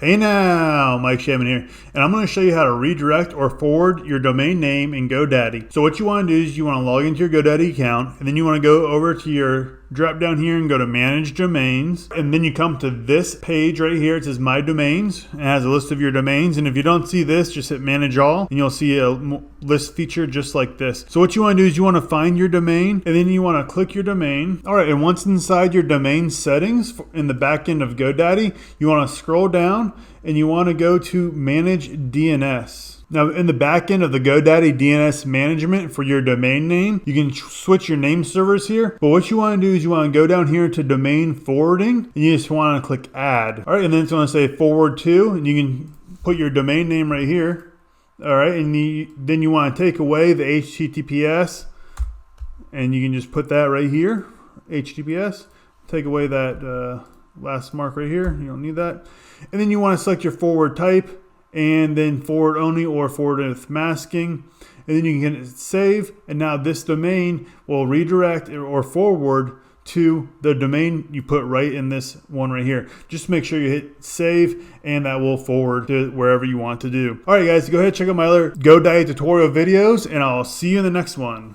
Hey now, Mike Shaman here, and I'm going to show you how to redirect or forward your domain name in GoDaddy. So what you want to do is you want to log into your GoDaddy account, and then you want to go over to your drop down here and go to Manage Domains, and then you come to this page right here. It says My Domains, and it has a list of your domains, and if you don't see this, just hit Manage All, and you'll see a list feature just like this. So what you want to do is you want to find your domain, and then you want to click your domain. All right, and once inside your domain settings in the back end of GoDaddy, you want to scroll down and you want to go to Manage DNS. Now in the back end of the GoDaddy DNS management for your domain name, you can switch your name servers here. But what you want to do is you want to go down here to domain forwarding, and you just want to click add. All right, and then it's going to say forward to, and you can put your domain name right here. All right, and then you want to take away the HTTPS, and you can just put that right here, HTTPS. Take away that last mark right here. You don't need that. And then you want to select your forward type, and then forward only or forward with masking. And then you can hit save, and now this domain will redirect or forward to the domain you put right in this one right here. Just make sure you hit save, and that will forward to wherever you want to do. All right, guys, go ahead and check out my other GoDaddy tutorial videos, and I'll see you in the next one.